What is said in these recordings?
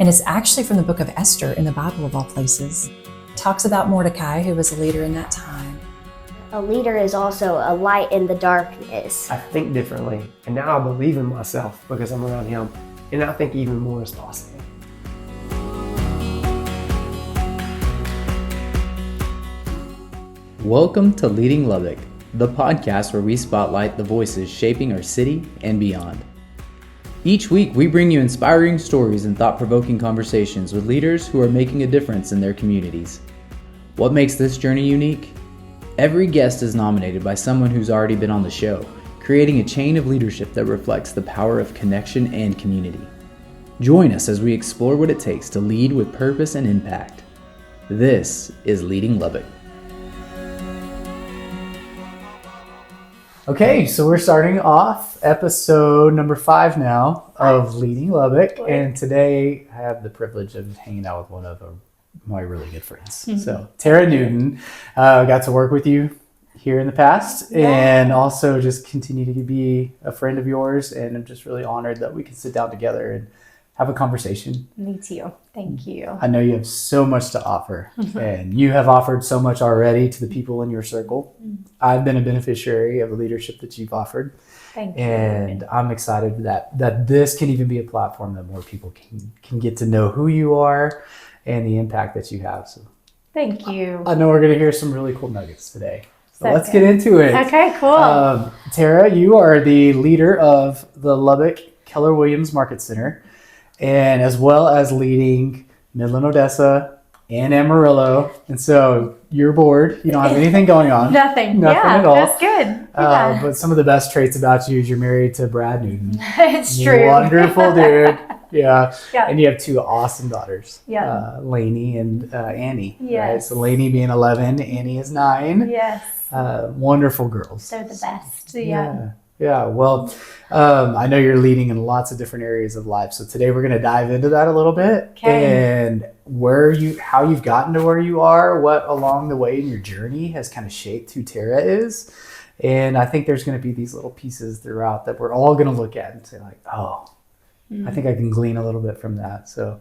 And it's actually from the book of Esther in the Bible of all places. It talks about Mordecai, who was a leader in that time. A leader is also a light in the darkness. I think differently, and now I believe in myself because I'm around him, and I think even more is possible. Welcome to Leading Lubbock, the podcast where we spotlight the voices shaping our city and beyond. Each week, we bring you inspiring stories and thought-provoking conversations with leaders who are making a difference in their communities. What makes this journey unique? Every guest is nominated by someone who's already been on the show, creating a chain of leadership that reflects the power of connection and community. Join us as we explore what it takes to lead with purpose and impact. This is Leading Lubbock. Okay, so we're starting off episode number 5 now of Leading Lubbock, and today I have the privilege of hanging out with one of my really good friends. So Tara Newton, got to work with you here in the past, and also just continue to be a friend of yours, and I'm just really honored that we can sit down together and have a conversation. Me too. Thank you. I know you have so much to offer, and you have offered so much already to the people in your circle. I've been a beneficiary of the leadership that you've offered. Thank you. And I'm excited that this can even be a platform that more people can get to know who you are and the impact that you have. So Thank you. I know we're going to hear some really cool nuggets today. So Okay. let's get into it. Okay, cool. Tara, you are the leader of the Lubbock Keller Williams Market Center, and as well as leading Midland, Odessa, and Amarillo. And so you're bored. You don't have anything going on. Nothing at all. That's good. Yeah. But some of the best traits about you is you're married to Brad Newton. It's true. Wonderful dude. Yeah. Yeah. And you have 2 awesome daughters. Yeah. Lainey and Annie. Yes. Right? So Lainey being 11, Annie is 9. Yes. Wonderful girls. They're the best. Yeah. Yeah. Well, I know you're leading in lots of different areas of life. So today we're going to dive into that a little bit, and how you've gotten to where you are, what along the way in your journey has kind of shaped who Tara is. And I think there's going to be these little pieces throughout that we're all going to look at and say like, oh, I think I can glean a little bit from that. So,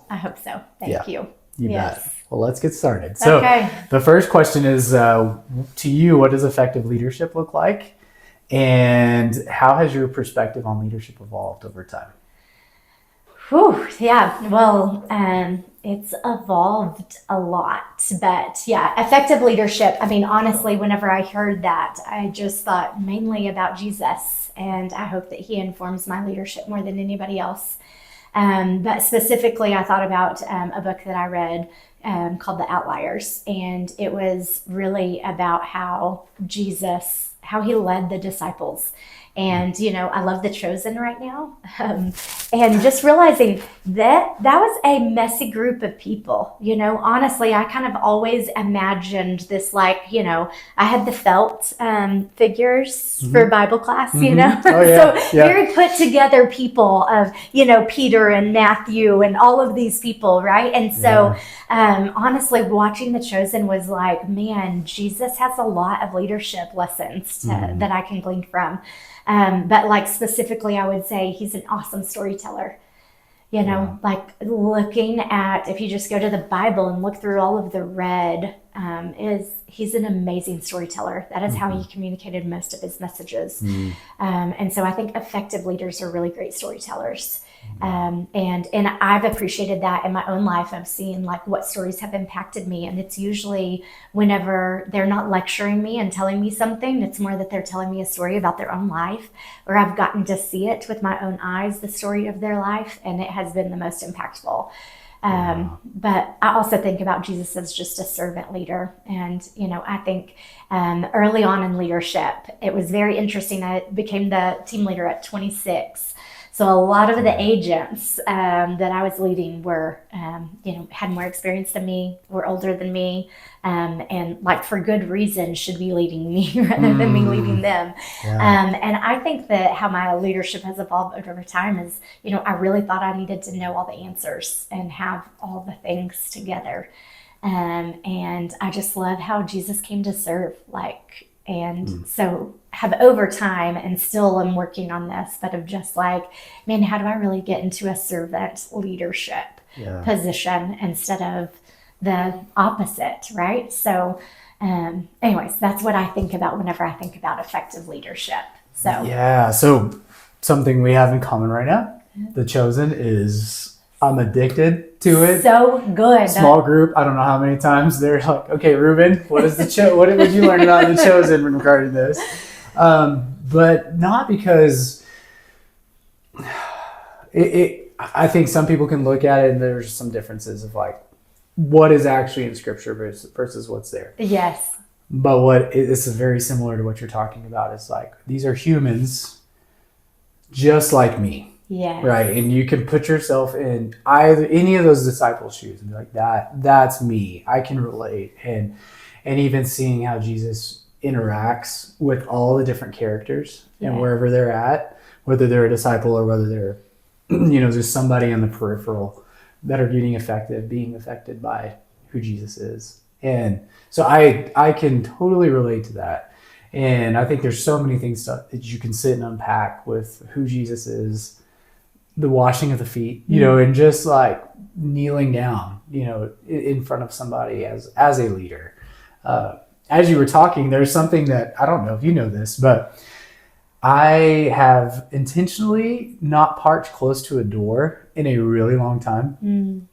I hope so. Thank you. You Yes. bet. Well, let's get started. So the first question is, to you, what does effective leadership look like? And how has your perspective on leadership evolved over time? Whew, yeah. Well, it's evolved a lot, but yeah, effective leadership. I mean, honestly, whenever I heard that, I just thought mainly about Jesus, and I hope that he informs my leadership more than anybody else. But specifically, I thought about a book that I read called The Outliers, and it was really about how he led the disciples. And, I love The Chosen right now. And just realizing that was a messy group of people. Honestly, I kind of always imagined this, I had the felt figures for Bible class, Oh, yeah. So very put together people of, Peter and Matthew and all of these people, right? And so honestly, watching The Chosen was like, man, Jesus has a lot of leadership lessons that I can glean from. But specifically, I would say he's an awesome storyteller. Looking at, if you just go to the Bible and look through all of the red, he's an amazing storyteller. That is how he communicated most of his messages. And so I think effective leaders are really great storytellers. And I've appreciated that in my own life. I've seen what stories have impacted me, and it's usually whenever they're not lecturing me and telling me something, it's more that they're telling me a story about their own life, or I've gotten to see it with my own eyes, the story of their life, and it has been the most impactful. But I also think about Jesus as just a servant leader. And, I think early on in leadership, it was very interesting. I became the team leader at 26. So a lot of the agents that I was leading were, had more experience than me, were older than me, and for good reason should be leading me rather than me leading them. Yeah. And I think that how my leadership has evolved over time is, I really thought I needed to know all the answers and have all the things together. And I just love how Jesus came to serve. And so have over time, and still am working on this, but of just like, man, how do I really get into a servant leadership position instead of the opposite, right? So anyways, that's what I think about whenever I think about effective leadership. So something we have in common right now, The Chosen, is I'm addicted to it. So good. Small group. I don't know how many times they're like, okay, Ruben, what did you learn about The Chosen regarding this? But not because I think some people can look at it and there's some differences of like what is actually in scripture versus what's there. Yes. But this is very similar to what you're talking about. It's like, these are humans just like me. Yes. Right. And you can put yourself in any of those disciples' shoes and be like, that's me. I can relate. And even seeing how Jesus interacts with all the different characters and wherever they're at, whether they're a disciple or whether they're, just somebody on the peripheral that are being affected by who Jesus is. And so I can totally relate to that. And I think there's so many things that you can sit and unpack with who Jesus is, the washing of the feet, and just like kneeling down, in front of somebody as a leader. As you were talking, there's something that, I don't know if you know this, but I have intentionally not parked close to a door in a really long time.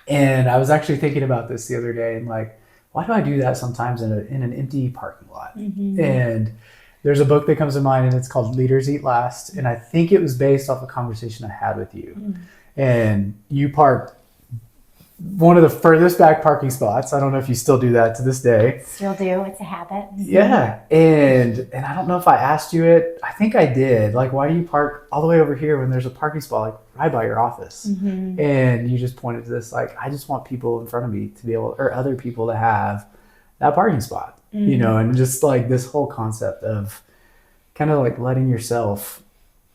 And I was actually thinking about this the other day and like, why do I do that sometimes in an empty parking lot? And there's a book that comes to mind and it's called Leaders Eat Last. And I think it was based off a conversation I had with you. And you parked one of the furthest back parking spots. I don't know if you still do that to this day. Still do. It's a habit. Yeah. And I don't know if I asked you it. I think I did. Like, why do you park all the way over here when there's a parking spot like right by your office? And you just pointed to this, like, I just want people in front of me to be able, or other people to have that parking spot, and just like this whole concept of kind of like letting yourself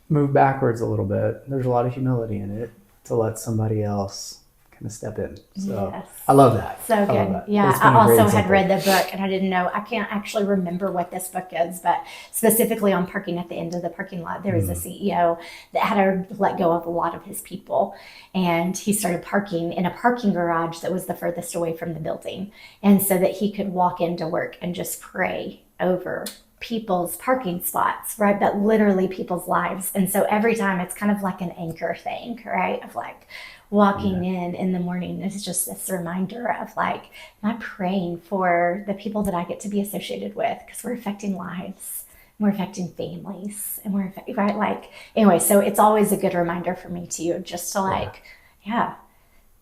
move backwards a little bit. There's a lot of humility in it to let somebody else kind of step in. So I love that. So good. Yeah. I also had read the book and I didn't know, I can't actually remember what this book is, but specifically on parking at the end of the parking lot, there was a CEO that had to let go of a lot of his people. And he started parking in a parking garage that was the furthest away from the building. And so that he could walk into work and just pray over people's parking spots, right? But literally people's lives. And so every time it's kind of like an anchor thing, right? Of like, walking in the morning is just this reminder of like, am I praying for the people that I get to be associated with? Because we're affecting lives, we're affecting families, and we're affecting, right? Like, anyway, so it's always a good reminder for me too, just to like,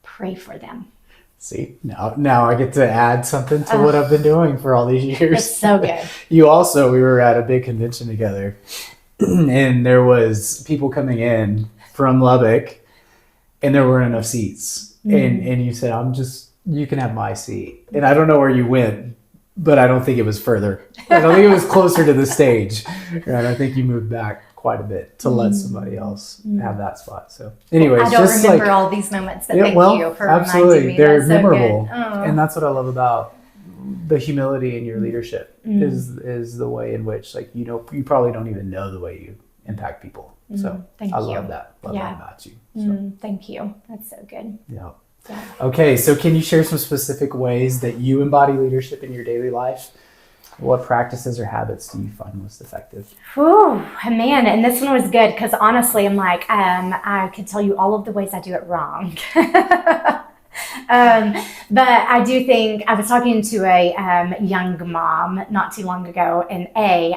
pray for them. See, now I get to add something to what I've been doing for all these years. It's so good. We were at a big convention together and there was people coming in from Lubbock and there weren't enough seats. And you said, you can have my seat. And I don't know where you went, but I don't think it was further. I don't think it was closer to the stage. Right? I think you moved back quite a bit to let somebody else have that spot. So anyways, I don't remember all these moments, but thank you for absolutely. reminding me. They're That's memorable. So good. And that's what I love about the humility in your leadership is the way in which, like, you probably don't even know the way you impact people. So I love that. Love that about you. So. Thank you. That's so good. Yeah. Okay. So can you share some specific ways that you embody leadership in your daily life? What practices or habits do you find most effective? Oh man, and this one was good because honestly, I'm like, I could tell you all of the ways I do it wrong. But I do think I was talking to a young mom not too long ago, and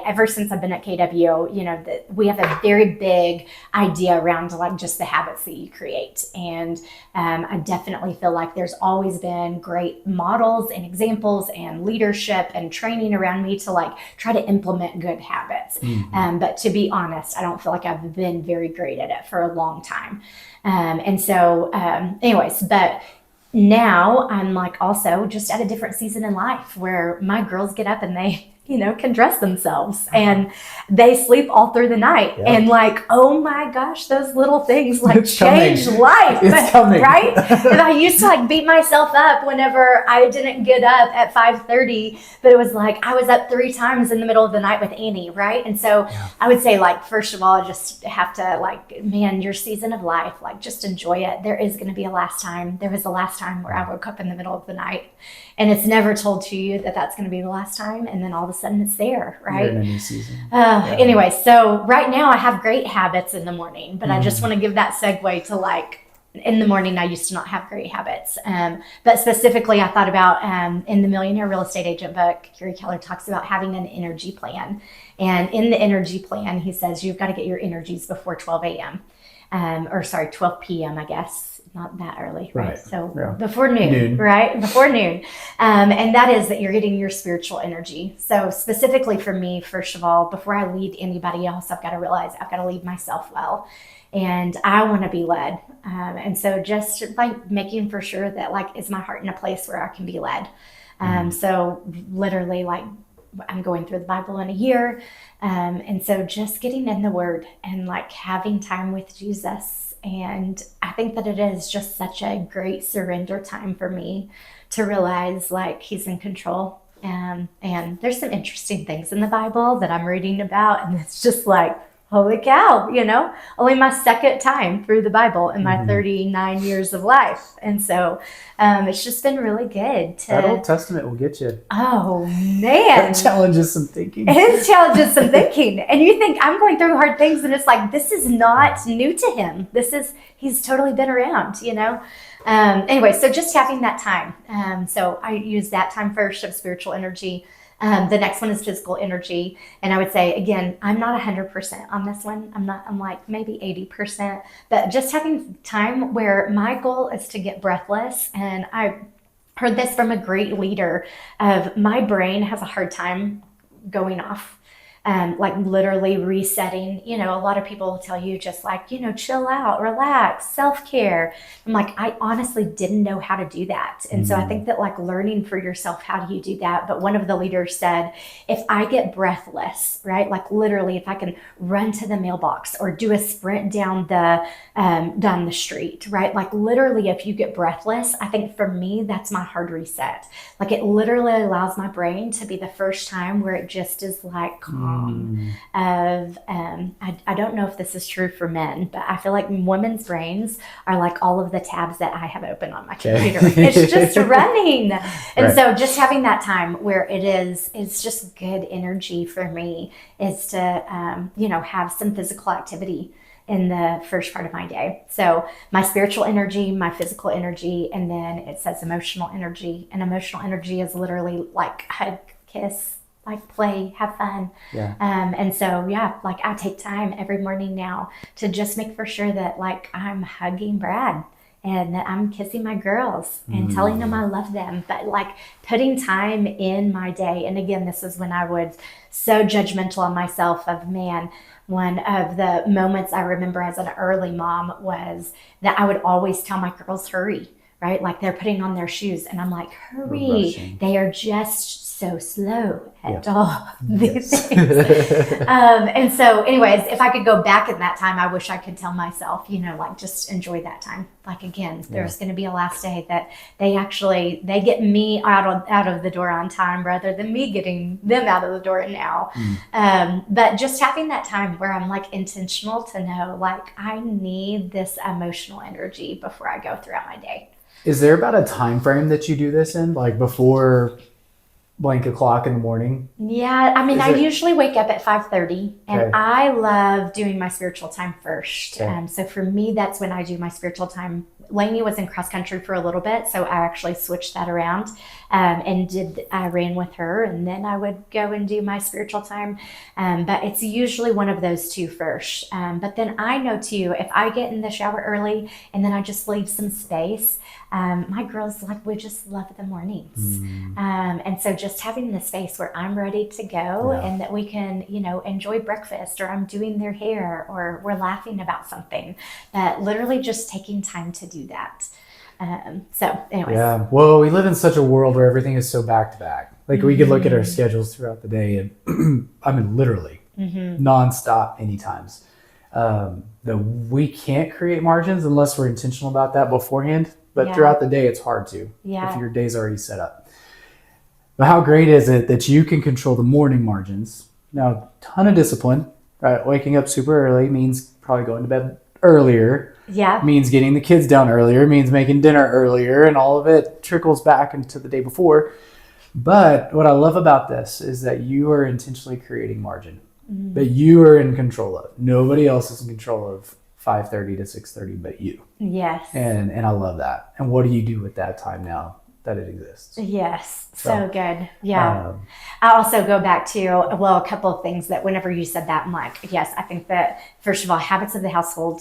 ever since I've been at KW, we have a very big idea around like just the habits that you create. And I definitely feel like there's always been great models and examples and leadership and training around me to like try to implement good habits. But to be honest, I don't feel like I've been very great at it for a long time. Anyways, but now I'm like also just at a different season in life where my girls get up and they can dress themselves and they sleep all through the night. Yep. And like, oh my gosh, those little things like It's change coming. life, It's coming. right? And I used to like beat myself up whenever I didn't get up at 5:30, but it was like I was up 3 times in the middle of the night with Annie, right? And so I would say, like, first of all, I just have to, like, man, your season of life, like, just enjoy it. There is going to be a last time. There was a last time where I woke up in the middle of the night, and it's never told to you that that's going to be the last time, and then all of a sudden it's there, right? You're in a new season. Anyway, so right now I have great habits in the morning, but I just want to give that segue to, like, in the morning, I used to not have great habits. But specifically, I thought about in the Millionaire Real Estate Agent book, Gary Keller talks about having an energy plan. And in the energy plan, he says you've got to get your energies before 12 a.m. 12 p.m., I guess. Not that early, right? So before noon, right? Before noon. And that is that you're getting your spiritual energy. So specifically for me, first of all, before I lead anybody else, I've got to realize I've got to lead myself well. And I want to be led. And so just like making for sure that, like, is my heart in a place where I can be led? So literally, like, I'm going through the Bible in a year. And so just getting in the Word and, like, having time with Jesus. And I think that it is just such a great surrender time for me to realize, like, He's in control. And there's some interesting things in the Bible that I'm reading about. And it's just like, holy cow, only my second time through the Bible in my 39 years of life. And so it's just been really good. That Old Testament will get you. Oh, man. That challenges some thinking. It challenges some thinking. And you think, I'm going through hard things, and it's like, this is not new to Him. He's totally been around, Anyway, so just having that time. So I use that time first of spiritual energy. The next one is physical energy. And I would say, again, I'm not 100% on this one. I'm like maybe 80%, but just having time where my goal is to get breathless. And I heard this from a great leader of my brain has a hard time going off. Like literally resetting. A lot of people will tell you just like, chill out, relax, self-care. I'm like, I honestly didn't know how to do that. And so I think that, like, learning for yourself, how do you do that? But one of the leaders said, if I get breathless, right? Like literally, if I can run to the mailbox or do a sprint down the street, right? Like literally, if you get breathless, I think for me, that's my hard reset. Like it literally allows my brain to be the first time where it just is like calm. I don't know if this is true for men, but I feel like women's brains are like all of the tabs that I have open on my computer. It's just running. And so just having that time where it's just good energy for me is to, have some physical activity in the first part of my day. So my spiritual energy, my physical energy, and then it says emotional energy. And emotional energy is literally like hug, kiss, like play, have fun. And so, like I take time every morning now to just make for sure that, like, I'm hugging Brad and that I'm kissing my girls and telling them I love them, but like putting time in my day. And again, this is when I was so judgmental on myself of, man, one of the moments I remember as an early mom was that I would always tell my girls, hurry, right? Like they're putting on their shoes and I'm like, hurry. They are just so slow at all these things. And so anyways, if I could go back in that time, I wish I could tell myself, like just enjoy that time. Like again, there's going to be a last day that they get me out of the door on time rather than me getting them out of the door now. But just having that time where I'm like intentional to know, like, I need this emotional energy before I go throughout my day. Is there about a time frame that you do this in, like before blank o'clock in the morning? Yeah, I mean, I usually wake up at 5:30, and I love doing my spiritual time first. So for me, that's when I do my spiritual time. Lainey was in cross country for a little bit, so I actually switched that around I ran with her, and then I would go and do my spiritual time. But it's usually one of those two first. But then I know too, if I get in the shower early and then I just leave some space, my girls, like, we just love the mornings. And so just having the space where I'm ready to go and that we can, enjoy breakfast, or I'm doing their hair, or we're laughing about something, that literally just taking time to do that. So anyways. Yeah. Well, we live in such a world where everything is so back to back. Like we could look at our schedules throughout the day and I mean, literally nonstop many times. That we can't create margins unless we're intentional about that beforehand. But throughout the day, it's hard to if your day's already set up. But how great is it that you can control the morning margins? Now, ton of discipline, right? Waking up super early means probably going to bed earlier. Yeah. Means getting the kids down earlier, means making dinner earlier, and all of it trickles back into the day before. But what I love about this is that you are intentionally creating margin that you are in control of. Nobody else is in control of 5:30 to 6:30 but you. Yes. And I love that. And what do you do with that time now that it exists? Yes. So good. Yeah. I also go back to, well, a couple of things that whenever you said that, I'm like, yes, I think that, first of all, Habits of the Household,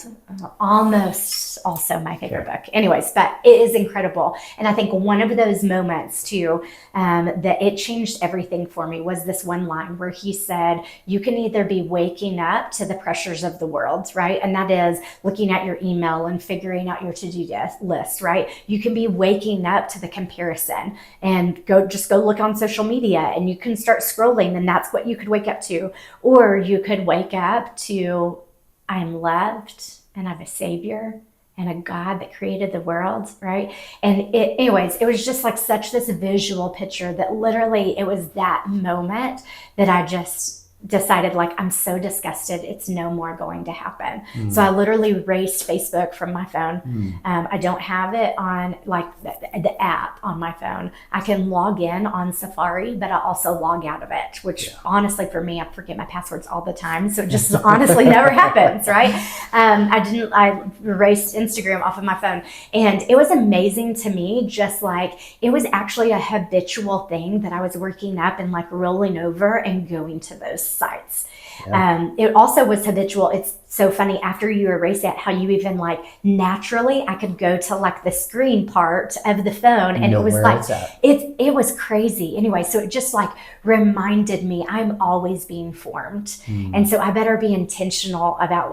almost also my favorite book. Anyways, but it is incredible. And I think one of those moments too, that it changed everything for me was this one line where he said, you can either be waking up to the pressures of the world, right? And that is looking at your email and figuring out your to-do list, right? You can be waking up to the comparison and go look on social media and you can start scrolling and that's what you could wake up to. Or you could wake up to, I am loved and I have a savior and a God that created the world, right? And it was just like such this visual picture that literally it was that moment that I just decided, like, I'm so disgusted, it's no more going to happen. So I literally erased Facebook from my phone. I don't have it on like the app on my phone. I can log in on Safari, but I also log out of it, which honestly for me, I forget my passwords all the time. So it just honestly never happens, right? I erased Instagram off of my phone, and it was amazing to me, just like it was actually a habitual thing that I was working up and like rolling over and going to those sites. It also was habitual. It's so funny after you erase it, how you even like naturally, I could go to like the screen part of the phone and it was like, it was crazy. Anyway, so it just like reminded me I'm always being formed. And so I better be intentional about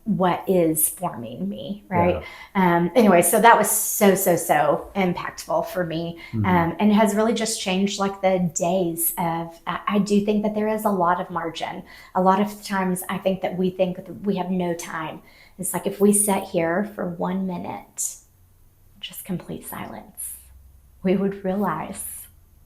what is forming me, right? Anyway, so that was so impactful for me, and has really just changed like the days of, I do think that there is a lot of margin. A lot of times I think that we think that we have no time. It's like if we sat here for 1 minute, just complete silence, we would realize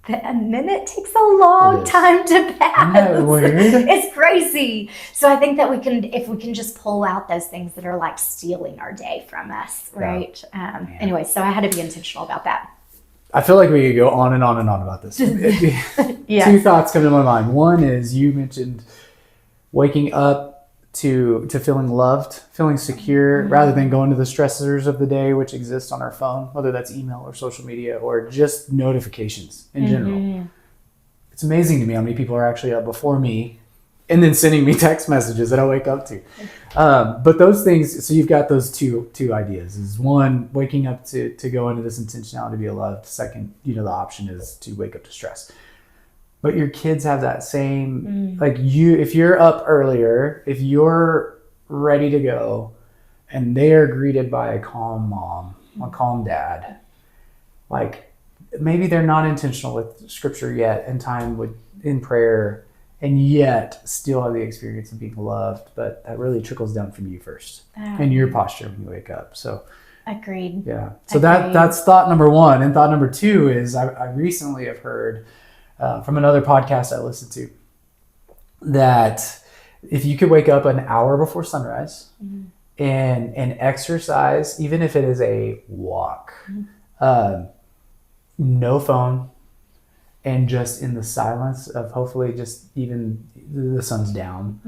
that a minute takes a long time to pass. Isn't that weird? It's crazy. So I think that if we can just pull out those things that are like stealing our day from us, right? Anyway, so I had to be intentional about that. I feel like we could go on and on and on about this. Two thoughts come to my mind. One is you mentioned waking up to feeling loved, feeling secure, rather than going to the stressors of the day, which exist on our phone, whether that's email or social media or just notifications in general. It's amazing to me how many people are actually up before me and then sending me text messages that I wake up to. But those things, so you've got those two ideas. Is one, waking up to go into this intentionality to be loved. Second, the option is to wake up to stress. But your kids have that same, like if you're up earlier, if you're ready to go and they are greeted by a calm mom, a calm dad, like maybe they're not intentional with scripture yet and time in prayer, and yet still have the experience of being loved, but that really trickles down from you first and your posture when you wake up. So agreed. Yeah. So that's thought number one. And thought number two is I recently have heard from another podcast I listened to that if you could wake up an hour before sunrise and exercise, even if it is a walk, no phone, and just in the silence of hopefully just even the sun's down,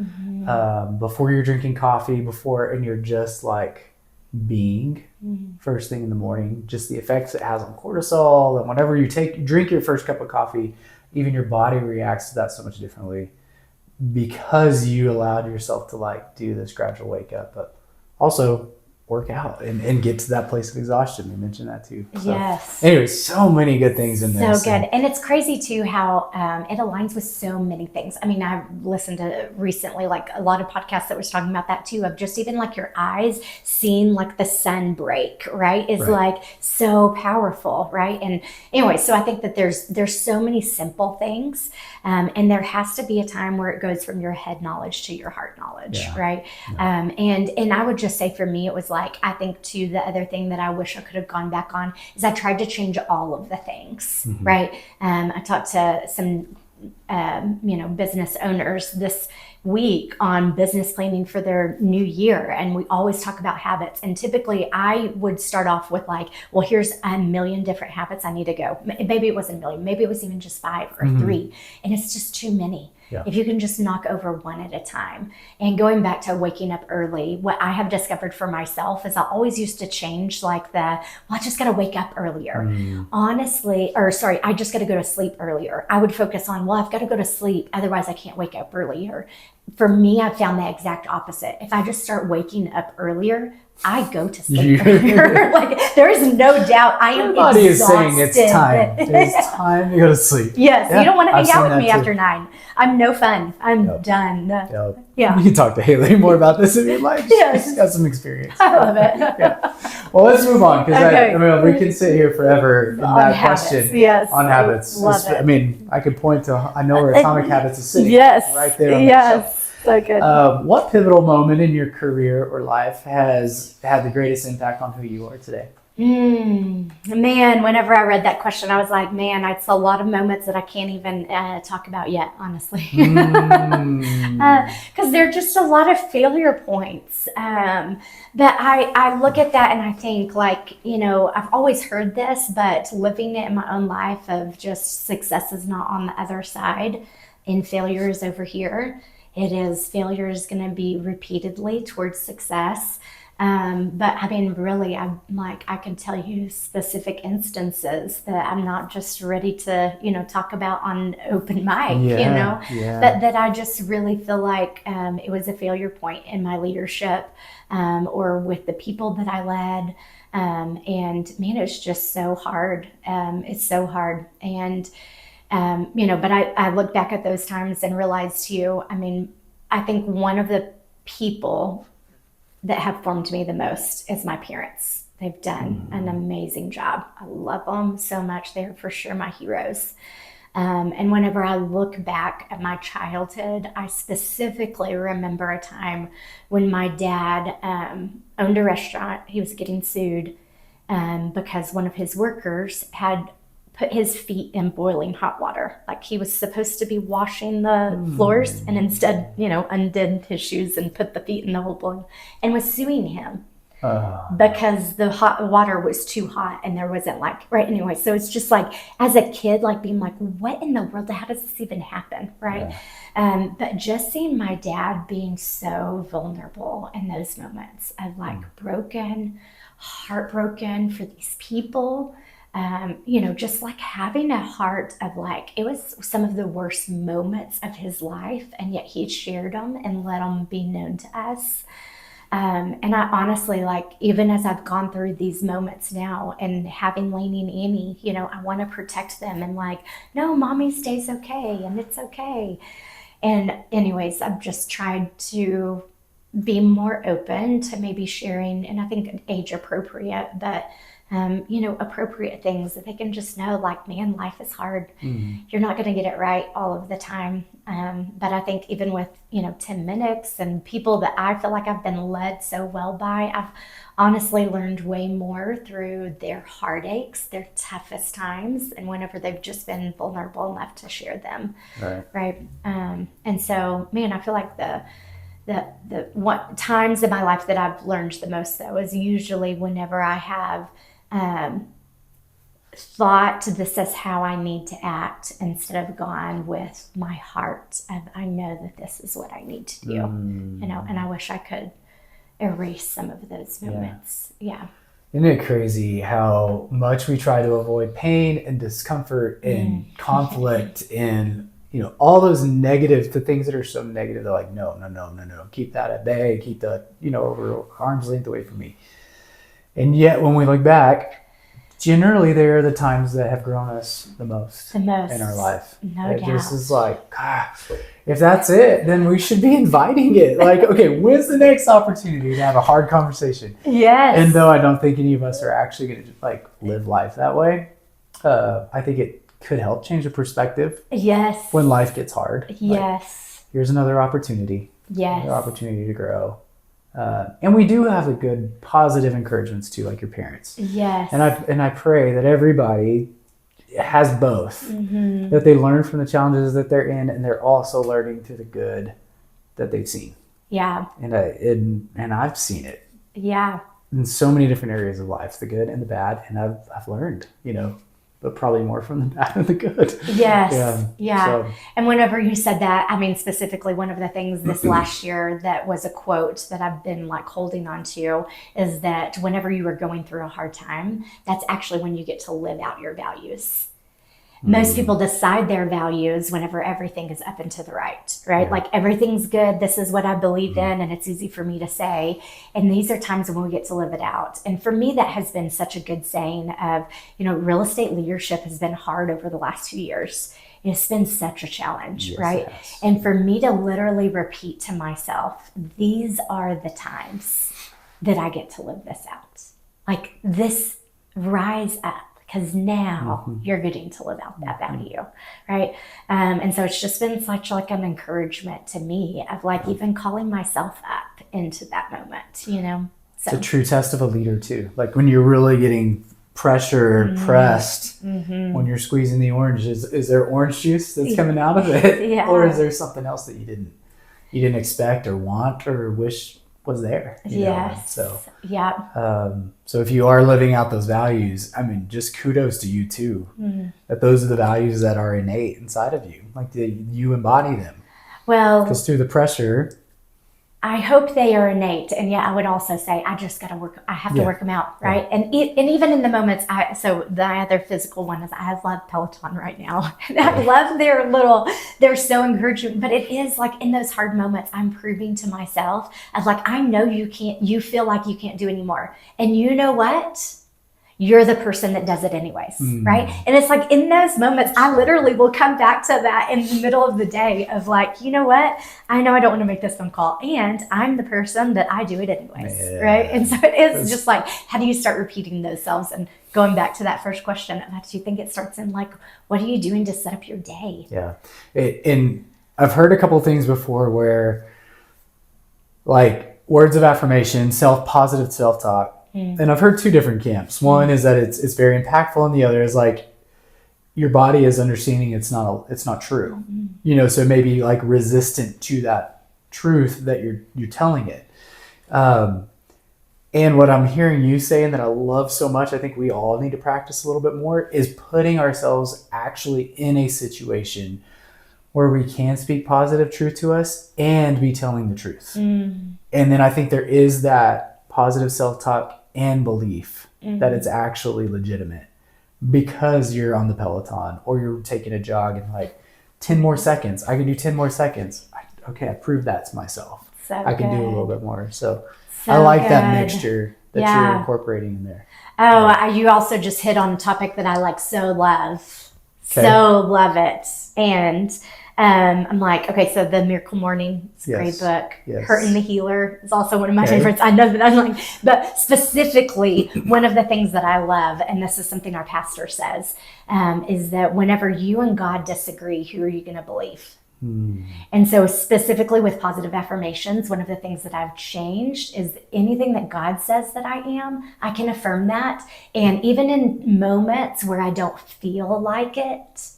before you're drinking coffee, and you're just like being first thing in the morning, just the effects it has on cortisol, and whenever you drink your first cup of coffee, even your body reacts to that so much differently because you allowed yourself to like do this gradual wake up. But also work out and get to that place of exhaustion. We mentioned that too. So, Yes. anyways, so many good things in this. So good. And it's crazy too how it aligns with so many things. I mean, I've listened to recently like a lot of podcasts that was talking about that too, of just even like your eyes seeing like the sun break, right? Is like so powerful, right? And anyway, so I think that there's so many simple things. And there has to be a time where it goes from your head knowledge to your heart knowledge, right? Yeah. And I would just say for me, it was like, I think too, the other thing that I wish I could have gone back on is I tried to change all of the things, right? I talked to some, business owners this week on business planning for their new year. And we always talk about habits. And typically I would start off with like, well, here's a million different habits I need to go. Maybe it wasn't a million, maybe it was even just 5 or 3. And it's just too many. Yeah. If you can just knock over one at a time. And going back to waking up early, what I have discovered for myself is I always used to change like I just got to wake up earlier. I just got to go to sleep earlier. I would focus on, I've got to go to sleep. Otherwise I can't wake up earlier. For me, I found the exact opposite. If I just start waking up earlier, I go to sleep earlier. Like there is no doubt I am exhausted. Your body is saying it's time. It's time to go to sleep. Yes, you don't want to hang out with me after 9. I'm no fun. I'm done. Yeah. You can talk to Haley more about this if you'd like. She's got some experience. I love it. Well, let's move on because we can sit here forever in on that habits. question. Yes. On habits. Love it. I mean, I could point to, I know where Atomic Habits is sitting. Yes. Right there on the shelf. So good. What pivotal moment in your career or life has had the greatest impact on who you are today? Man, whenever I read that question, I was like, man, it's a lot of moments that I can't even talk about yet, honestly. Because they're just a lot of failure points. But I look at that and I think like, I've always heard this, but living it in my own life of just success is not on the other side and failure is over here. It is failure is going to be repeatedly towards success. But I mean, really, I can tell you specific instances that I'm not just ready to, talk about on open mic, but that I just really feel like it was a failure point in my leadership or with the people that I led. And man, it's just so hard. It's so hard. And but I look back at those times and realize too, I think one of the people that have formed me the most is my parents. They've done an amazing job. I love them so much. They're for sure my heroes. And whenever I look back at my childhood, I specifically remember a time when my dad owned a restaurant. He was getting sued because one of his workers had put his feet in boiling hot water. Like he was supposed to be washing the floors and instead, undid his shoes and put the feet in the whole boil and was suing him because the hot water was too hot and there wasn't anyway. So it's just like, as a kid, like being like, what in the world, how does this even happen? Right. Yeah. But just seeing my dad being so vulnerable in those moments of heartbroken for these people, just like having a heart of it was some of the worst moments of his life, and yet he shared them and let them be known to us. And I honestly, even as I've gone through these moments now and having Lainey and Annie, I want to protect them and no, mommy stays okay and it's okay. And anyways, I've just tried to be more open to maybe sharing, and I think age appropriate, but appropriate things that they can just know, man, life is hard. You're not going to get it right all of the time. But I think even with, 10 minutes and people that I feel like I've been led so well by, I've honestly learned way more through their heartaches, their toughest times, and whenever they've just been vulnerable enough to share them. Right. And so, man, I feel like the what times in my life that I've learned the most though is usually whenever I have thought this is how I need to act instead of gone with my heart of I know that this is what I need to do, and I wish I could erase some of those moments. Yeah. Isn't it crazy how much we try to avoid pain and discomfort and conflict and all those negative, the things that are so negative, they're like, no, keep that at bay, keep that, over arm's length away from me. And yet when we look back, generally they are the times that have grown us the most in our life. No doubt. This is like, if that's it, then we should be inviting it. Like, okay, when's the next opportunity to have a hard conversation? Yes. And though I don't think any of us are actually going to live life that way, I think it could help change the perspective. Yes. When life gets hard. Yes. Here's another opportunity. Yes. Another opportunity to grow. And we do have the good, positive encouragements too, like your parents. Yes. And I pray that everybody has both. Mm-hmm. That they learn from the challenges that they're in, and they're also learning through the good that they've seen. Yeah. And I've seen it. Yeah. In so many different areas of life, the good and the bad, and I've learned, but probably more from the bad and the good. Yes. Yeah. So. And whenever you said that, I mean, specifically, one of the things this last year that was a quote that I've been holding on to is that whenever you are going through a hard time, that's actually when you get to live out your values. Most people decide their values whenever everything is up and to the right? Yeah. Like everything's good. This is what I believe in, and it's easy for me to say. And these are times when we get to live it out. And for me, that has been such a good saying of, real estate leadership has been hard over the last 2 years. It's been such a challenge, yes, right? yes. And for me to literally repeat to myself, these are the times that I get to live this out. Like this, rise up. Because now you're getting to live out that value, right? And so it's just been such an encouragement to me of even calling myself up into that moment, So. It's a true test of a leader too. Like when you're really getting pressed, when you're squeezing the orange, is there orange juice that's coming out of it? Yeah. Or is there something else that you didn't expect or want or wish was there? Yes. So yeah. So if you are living out those values, I mean, just kudos to you too. That those are the values that are innate inside of you, you embody them. Well, because through the pressure, I hope they are innate, and I would also say I just got to work. I have to work them out, right? Yeah. And even in the moments, so the other physical one is I love Peloton right now. And I love they're so encouraging. But it is in those hard moments, I'm proving to myself of I know you can't. You feel like you can't do anymore, and you know what? You're the person that does it anyways, right? And it's in those moments, I literally will come back to that in the middle of the day of you know what? I know I don't want to make this phone call, and I'm the person that I do it anyways, right? And so it is just how do you start repeating those selves and going back to that first question? How do you think it starts in what are you doing to set up your day? Yeah. And I've heard a couple of things before where words of affirmation, positive self-talk. And I've heard two different camps. One is that it's very impactful, and the other is your body is understanding it's not true. So maybe resistant to that truth that you're telling it. And what I'm hearing you say, and that I love so much, I think we all need to practice a little bit more, is putting ourselves actually in a situation where we can speak positive truth to us and be telling the truth. And then I think there is that positive self-talk and belief that it's actually legitimate because you're on the Peloton or you're taking a jog and 10 more seconds. I can do 10 more seconds. I proved that to myself. So I can good. do a little bit more. So I like that mixture that you're incorporating in there. Oh, you also just hit on a topic that I so love. Okay. So love it. And I'm okay, so The Miracle Morning is a great book. Yes. Hurt and the Healer is also one of my favorites. I know that I'm but specifically, one of the things that I love, and this is something our pastor says, is that whenever you and God disagree, who are you going to believe? And so specifically with positive affirmations, one of the things that I've changed is anything that God says that I am, I can affirm that. And even in moments where I don't feel like it,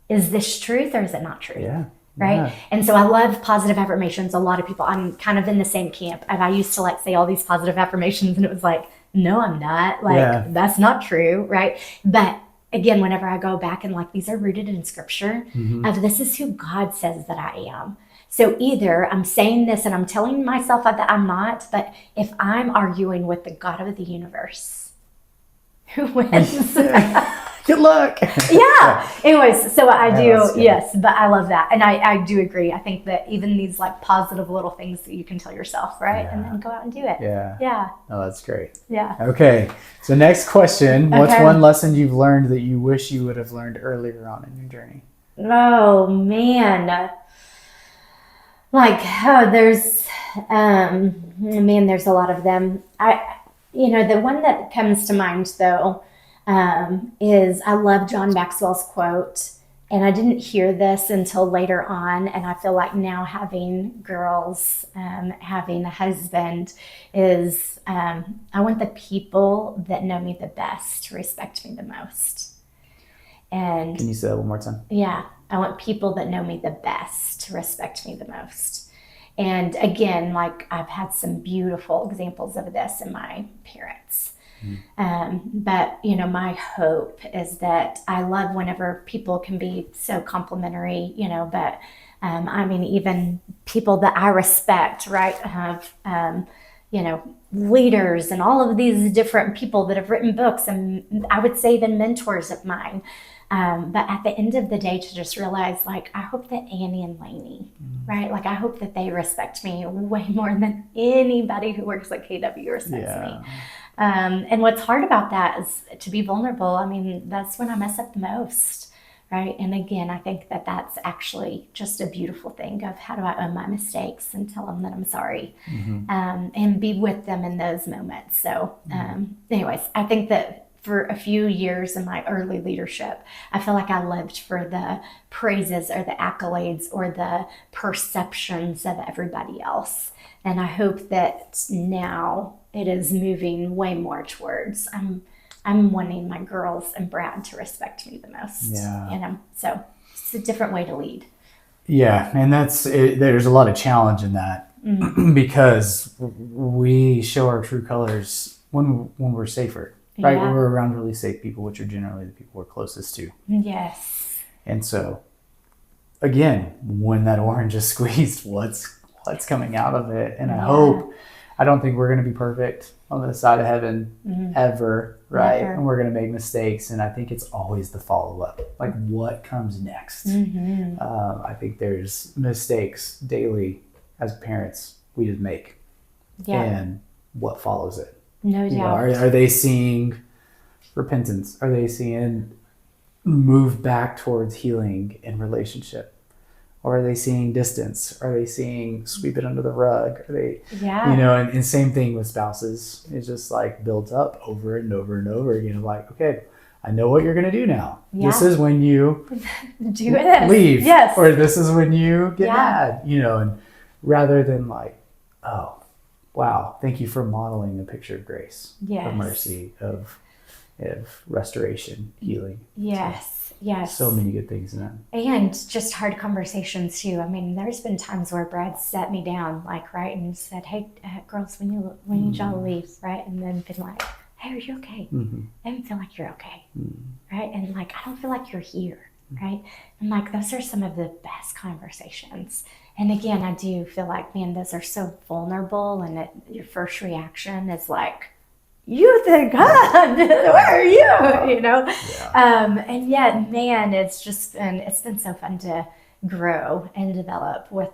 is this truth or is it not true? Yeah. Right. Yeah. And so I love positive affirmations. A lot of people, I'm kind of in the same camp. I used to say all these positive affirmations and it was no, I'm not. That's not true. Right. But again, whenever I go back and these are rooted in scripture of this is who God says that I am. So either I'm saying this and I'm telling myself that I'm not, but if I'm arguing with the God of the universe, who wins? Good luck. Yeah. Anyways, so I do, that's good. yes, but I love that. And I do agree. I think that even these like positive little things that you can tell yourself, right? And then go out and do it. Yeah. Yeah. Oh, that's great. Yeah. Okay. So next question. What's Okay. one lesson you've learned that you wish you would have learned earlier on in your journey? Oh man. There's there's a lot of them. The one that comes to mind though, is I love John Maxwell's quote, and I didn't hear this until later on, and I feel like now having girls, having a husband is, I want the people that know me the best to respect me the most. And Can you say that one more time? yeah, I want people that know me the best to respect me the most. And again, like I've had some beautiful examples of this in my parents. But my hope is that I love whenever people can be so complimentary, but even people that I respect, right, have, leaders and all of these different people that have written books, and I would say even mentors of mine. But at the end of the day, to just realize, like, I hope that Annie and Lainey, right? Like, I hope that they respect me way more than anybody who works at KW respects me. And what's hard about that is to be vulnerable. I mean, that's when I mess up the most, right? And again, I think that that's actually just a beautiful thing of how do I own my mistakes and tell them that I'm sorry, and be with them in those moments. So anyways, I think that for a few years in my early leadership, I feel like I lived for the praises or the accolades or the perceptions of everybody else. And I hope that now it is moving way more towards I'm wanting my girls and Brad to respect me the most. Yeah. So it's a different way to lead. Yeah, and there's a lot of challenge in that because we show our true colors when we're safer, right? Yeah. When we're around really safe people, which are generally the people we're closest to. Yes. And so, again, when that orange is squeezed, what's coming out of it? And I don't think we're going to be perfect on the side of heaven ever, right? Never. And we're going to make mistakes. And I think it's always the follow-up. Like, what comes next? I think there's mistakes daily as parents we just make. Yeah. And what follows it? No doubt. Are they seeing repentance? Are they seeing move back towards healing in relationship? Or are they seeing distance? Are they seeing sweep it under the rug? Are they, and same thing with spouses. It's just like built up over and over and over again. Like, okay, I know what you're going to do now. Yeah. This is when you do this. Leave. Yes. Or this is when you get mad, and rather than like, oh, wow, thank you for modeling a picture of grace, of mercy, of restoration, healing. Yes. Yes. So many good things in that. And just hard conversations too. I mean, there's been times where Brad sat me down, like, right, and said, "Hey, girls, when you y'all leave, right?" And then been like, "Hey, are you okay? I don't feel like you're okay, right?" And like, "I don't feel like you're here, right?" And like, those are some of the best conversations. And again, I do feel like, man, those are so vulnerable, and your first reaction is like, "You think, God, where are you?" And yet, man, it's been so fun to grow and develop with,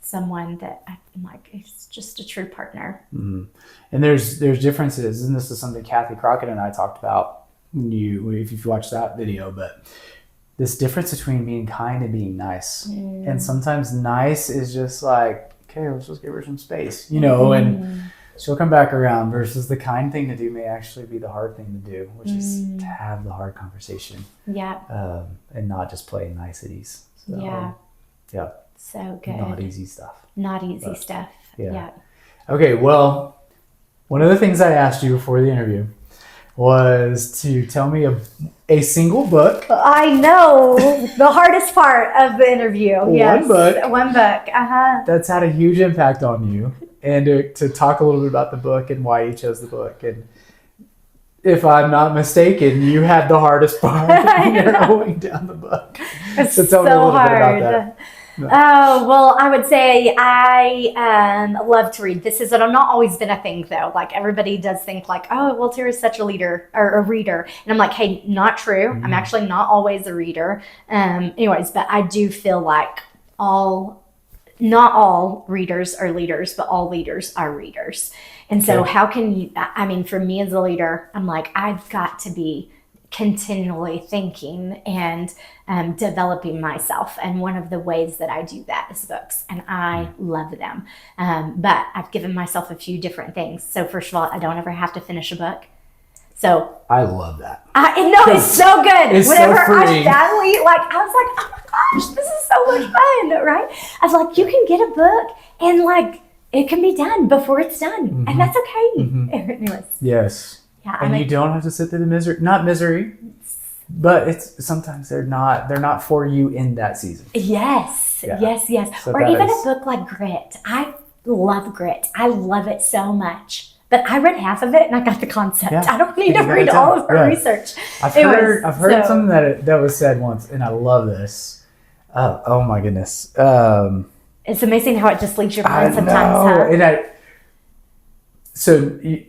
someone that I'm like, it's just a true partner. And there's differences, and this is something Kathy Crockett and I talked about if you've watched that video, but this difference between being kind and being nice. And sometimes nice is just like, okay, let's just give her some space, and she'll come back around, versus the kind thing to do may actually be the hard thing to do, which is to have the hard conversation. And not just play niceties. So, So good. Not easy stuff. Yeah. Okay, well, one of the things I asked you before the interview was to tell me a single book. I know, the hardest part of the interview. One book. That's had a huge impact on you. And to talk a little bit about the book and why you chose the book. And if I'm not mistaken, you had the hardest part narrowing down the book. It's so tell me a little bit about that. Oh, well, I would say I love to read. This has not always been a thing, though. Like, everybody does think, like, oh, well, Tara's such a leader or a reader. And I'm like, hey, not true. I'm actually not always a reader. Anyways, but I do feel like not all readers are leaders, but all leaders are readers. And so how can you, I mean, for me as a leader, I'm like, I've got to be continually thinking and developing myself. And one of the ways that I do that is books, and I love them. But I've given myself a few different things. So first of all, I don't ever have to finish a book. So I love that. I know it's so good. It's Whenever so freeing. I badly, like, I was like, oh my gosh, this is so much fun, right? I was like, you can get a book and like it can be done before it's done, and that's okay. Anyways, Yes. yeah, And you don't have to sit through the misery, but it's sometimes they're not for you in that season. yes, Yeah. yes. So Or that even is- a book like Grit. I love Grit. I love it so much. But I read half of it and I got the concept. Yeah. I don't need You to got read it all done. of her Yeah. research. I've Anyways, heard so- something that was said once, and I love this. Oh my goodness. It's amazing how it just leaves your I mind sometimes, know. huh? So you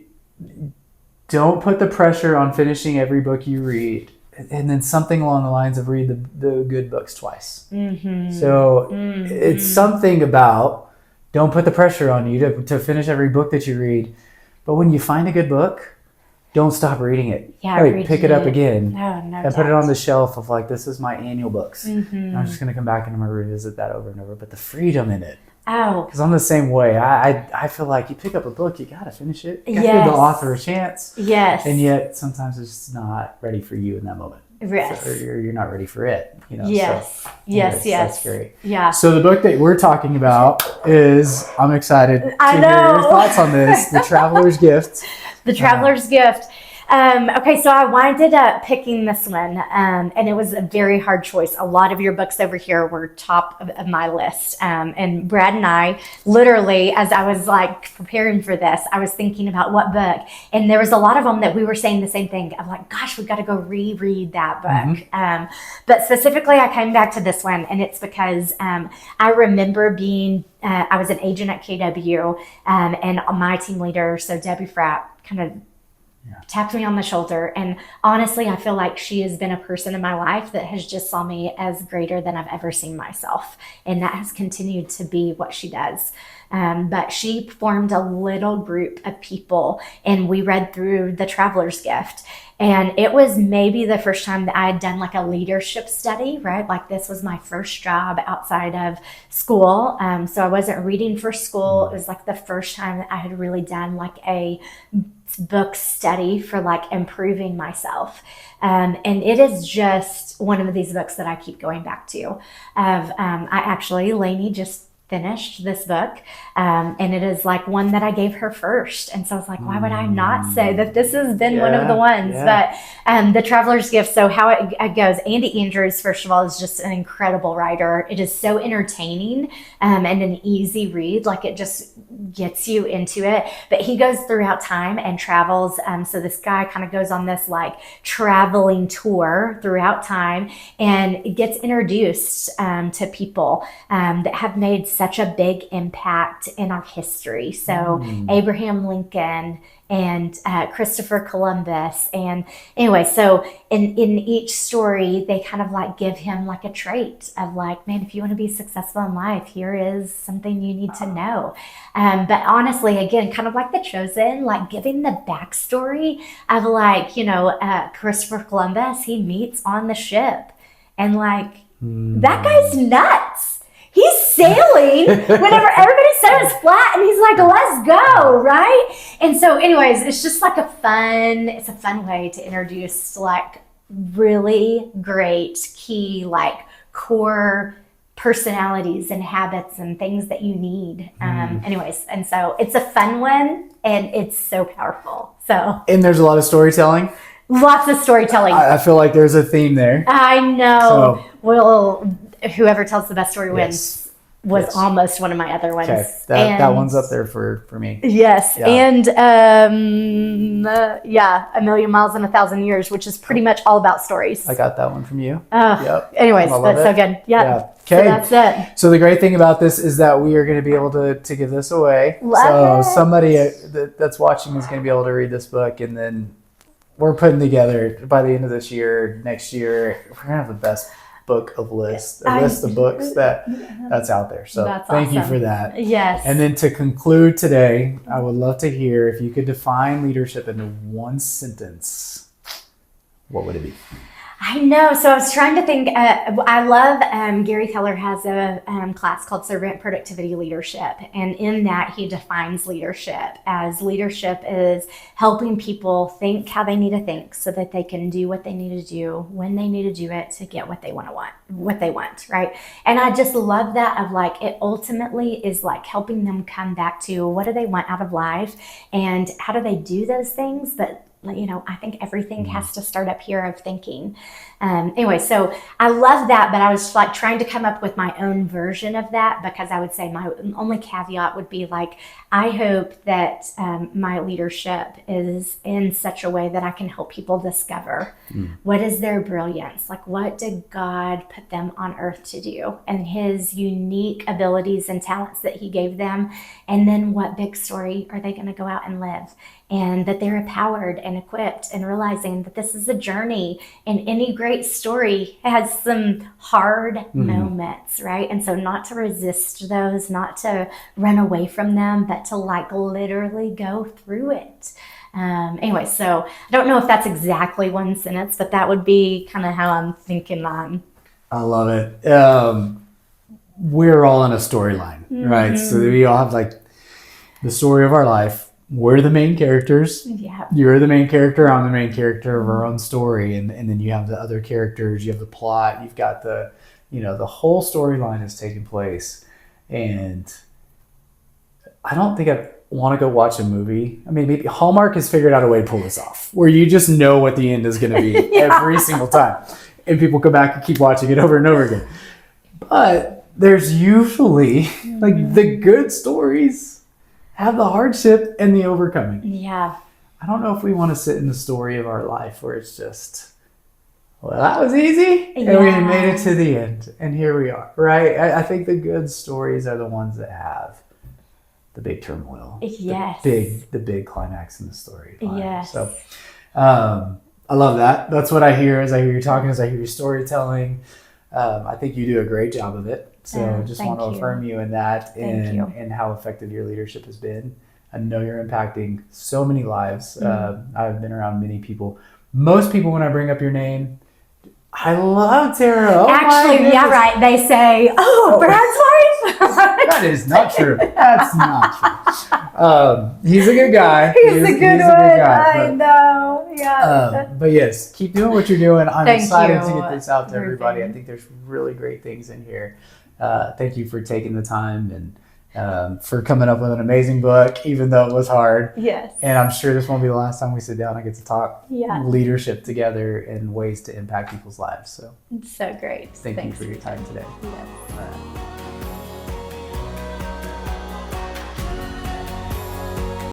don't put the pressure on finishing every book you read, and then something along the lines of read the good books twice. So it's something about don't put the pressure on you to finish every book that you read, but when you find a good book, don't stop reading it. Yeah, Hey, read pick it up it. again. No And put it doubt. on the shelf of like, this is my annual books. And I'm just going to come back and I'm going to revisit that over and over. But the freedom in it, Oh, because I'm the same way. I feel like you pick up a book, you got to finish it. You got to give Yes. the author a chance. yes. And yet sometimes it's not ready for you in that moment. Yes. Or you're not ready for it. You know. Yes. So, Yes. anyways, That's great. Yeah. So the book that we're talking about is, I'm excited to I hear know. your thoughts on this, The Traveler's Gift. The Traveler's Gift. Okay, so I winded up picking this one, and it was a very hard choice. A lot of your books over here were top of my list. And Brad and I, literally, as I was like preparing for this, I was thinking about what book, and there was a lot of them that we were saying the same thing. I'm like, gosh, we've got to go reread that book. But specifically, I came back to this one, and it's because I remember being, I was an agent at KW, and my team leader, so Debbie Frapp, kind of tapped me on the shoulder. And honestly, I feel like she has been a person in my life that has just saw me as greater than I've ever seen myself. And that has continued to be what she does. But she formed a little group of people and we read through The Traveler's Gift. And it was maybe the first time that I had done like a leadership study, right? Like this was my first job outside of school. So I wasn't reading for school. It was like the first time that I had really done like a book study for like improving myself. And it is just one of these books that I keep going back to. Lainey just finished this book, and it is like one that I gave her first, and so I was like, why would I not say that this has been one of the ones? But The Traveler's Gift, so how it goes, Andy Andrews, first of all, is just an incredible writer. It is so entertaining and an easy read, like it just gets you into it. But he goes throughout time and travels, so this guy kind of goes on this like traveling tour throughout time and gets introduced to people that have made such a big impact in our history. So Abraham Lincoln and Christopher Columbus. And anyway, so in each story, they kind of like give him like a trait of like, man, if you want to be successful in life, here is something you need to know. But honestly, again, kind of like The Chosen, like giving the backstory of like, Christopher Columbus, he meets on the ship and like, that guy's nuts. He's sailing whenever everybody said it was flat and he's like, let's go, right? And so anyways, it's just like a fun way to introduce like really great key like core personalities and habits and things that you need. Anyways, and so it's a fun one and it's so powerful. So And there's a lot of storytelling. lots of storytelling. I feel like there's a theme there. I know. So- Well, whoever tells the best story wins. was Yes. almost one of my other ones. Okay, that one's up there for me. Yes, Yeah. and A Million Miles in a Thousand Years, which is pretty much all about stories. I got that one from you. Yep. Anyways, I love that's so it. good. Yeah. Yeah. So Okay. that's it. So the great thing about this is that we are going to be able to give this away. Love So it. somebody that's watching is going to be able to read this book, and then we're putting together by the end of this year, next year, we're going to have the best book of list of books that's out there. So That's thank you awesome. for that. Yes. And then to conclude today, I would love to hear if you could define leadership into one sentence. What would it be? I know. So I was trying to think. I love Gary Keller has a class called Servant Productivity Leadership. And in that, he defines leadership as leadership is helping people think how they need to think so that they can do what they need to do when they need to do it to get what they want, right? And I just love that of like, it ultimately is like helping them come back to what do they want out of life and how do they do those things. But I think everything has to start up here of thinking. Anyway, so I love that, but I was like trying to come up with my own version of that because I would say my only caveat would be like, I hope that my leadership is in such a way that I can help people discover what is their brilliance, like what did God put them on earth to do and his unique abilities and talents that he gave them. And then what big story are they going to go out and live? And that they're empowered and equipped and realizing that this is a journey and any great story has some hard moments, right? And so not to resist those, not to run away from them, but to like literally go through it. Anyway, so I don't know if that's exactly one sentence, but that would be kind of how I'm thinking on. I love it. We're all in a storyline, right? So we all have like the story of our life. We're the main characters. Yeah. You're the main character. I'm the main character of our own story. And then you have the other characters. You have the plot. You've got the whole storyline is taking place. And I don't think I want to go watch a movie. I mean, maybe Hallmark has figured out a way to pull this off where you just know what the end is going to be every single time. And people come back and keep watching it over and over again. But there's usually like the good stories have the hardship and the overcoming. Yeah. I don't know if we want to sit in the story of our life where it's just, well, that was easy. And we made it to the end. And here we are, right? I think the good stories are the ones that have the big turmoil. Yes. The big climax in the story. Yes. So I love that. That's what I hear as I hear you talking, as I hear you storytelling. I think you do a great job of it. So just want to affirm you in that and how effective your leadership has been. I know you're impacting so many lives. I've been around many people. Most people, when I bring up your name, I love Tara. Oh, actually, yeah, right. They say, Brad's wife. That is not true. That's not true. He's a good guy. He's a good one. I know. Yeah. But yes, keep doing what you're doing. I'm Thank excited you. to get this out to everybody. I Everything. think there's really great things in here. Thank you for taking the time and for coming up with an amazing book, even though it was hard. Yes. And I'm sure this won't be the last time we sit down and get to talk Yeah. leadership together and ways to impact people's lives. So It's so great. thank you Thanks. for your time today. Yes. All right.